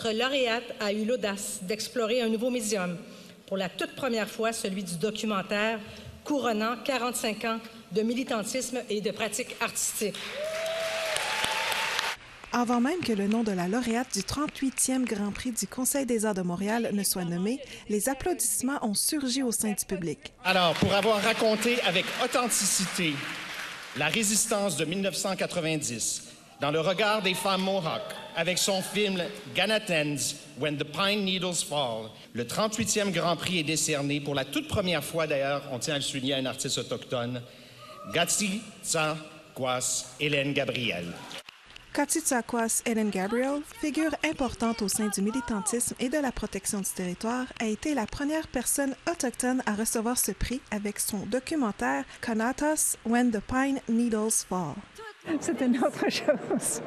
Notre lauréate a eu l'audace d'explorer un nouveau médium, pour la toute première fois celui du documentaire, couronnant 45 ans de militantisme et de pratique artistique. Avant même que le nom de la lauréate du 38e Grand Prix du Conseil des arts de Montréal ne soit nommé, les applaudissements ont surgi au sein du public. Alors, pour avoir raconté avec authenticité la résistance de 1990 dans le regard des femmes Mohawks, avec son film Ganatans, When the Pine Needles Fall, le 38e Grand Prix est décerné pour la toute première fois, d'ailleurs, on tient à le souligner, à une artiste autochtone, Katsitsakwas Hélène Gabriel. Katsitsakwas Hélène Gabriel, figure importante au sein du militantisme et de la protection du territoire, a été la première personne autochtone à recevoir ce prix avec son documentaire Kanatas When the Pine Needles Fall. C'est une autre chose.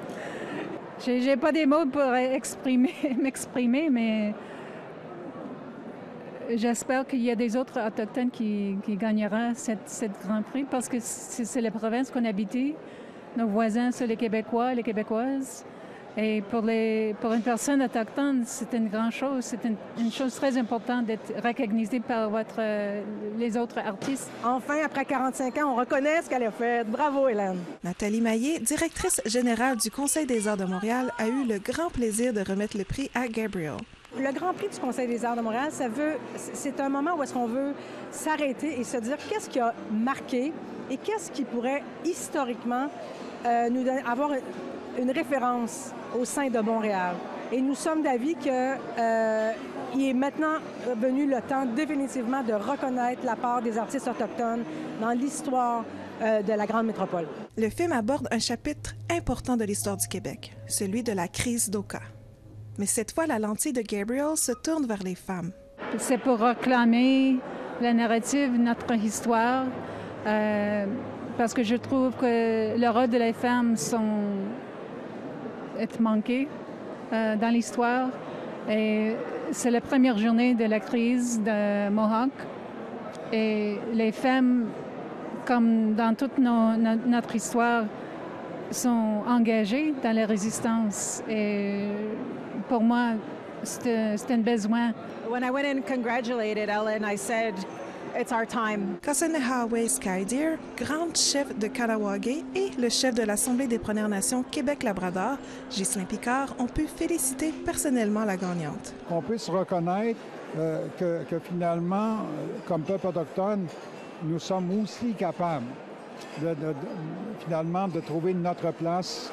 J'ai pas des mots pour m'exprimer, mais j'espère qu'il y a des autres autochtones qui gagneront cette Grand Prix parce que c'est la province qu'on habite. Nos voisins sont les Québécois, les Québécoises. Et pour une personne autochtone, c'est une grande chose. C'est une chose très importante d'être recognisée par les autres artistes. Enfin, après 45 ans, on reconnaît ce qu'elle a fait. Bravo, Hélène. Nathalie Maillet, directrice générale du Conseil des arts de Montréal, a eu le grand plaisir de remettre le prix à Gabriel. Le Grand Prix du Conseil des arts de Montréal, c'est un moment où est-ce qu'on veut s'arrêter et se dire qu'est-ce qui a marqué et qu'est-ce qui pourrait historiquement avoir une référence au sein de Montréal. Et nous sommes d'avis qu'il est maintenant venu le temps définitivement de reconnaître la part des artistes autochtones dans l'histoire de la grande métropole. Le film aborde un chapitre important de l'histoire du Québec, celui de la crise d'Oka. Mais cette fois, la lentille de Gabriel se tourne vers les femmes. C'est pour réclamer la narrative de notre histoire, parce que je trouve que le rôle de les femmes est manqué dans l'histoire. Et c'est la première journée de la crise de Mohawk. Et les femmes, comme dans toute notre histoire, sont engagées dans la résistance. Et pour moi, c'est un besoin. When I went and congratulated Ellen, I said, it's our time. Kasanehawe Skydeer, grande chef de Kanawagé, et le chef de l'Assemblée des Premières Nations Québec-Labrador, Ghislain Picard, ont pu féliciter personnellement la gagnante. Qu'on puisse reconnaître que finalement, comme peuple autochtone, nous sommes aussi capables finalement de trouver notre place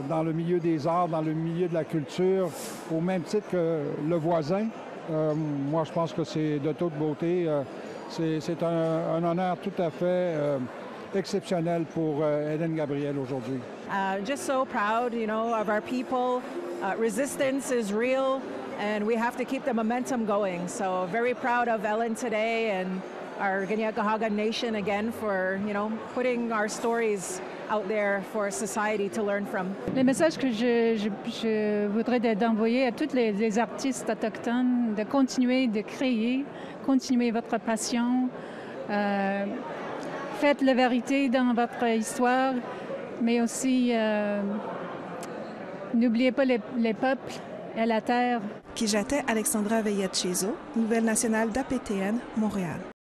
dans le milieu des arts, dans le milieu de la culture, au même titre que le voisin. Moi, je pense que c'est de toute beauté. C'est un honneur tout à fait exceptionnel pour Hélène Gabriel aujourd'hui. Just so proud, of our people. Resistance is real, and we have to keep the momentum going. So very proud of Ellen today and our Kanien'kehá:ka Nation again for, putting our stories out there for society to learn from. Le message que je voudrais d'envoyer à tous les artistes autochtones, de continuer de créer, continuer votre passion, faites la vérité dans votre histoire, mais aussi n'oubliez pas les peuples et la terre. Kijate Alexandra Veillet-Chezo, Nouvelle nationale d'APTN, Montréal.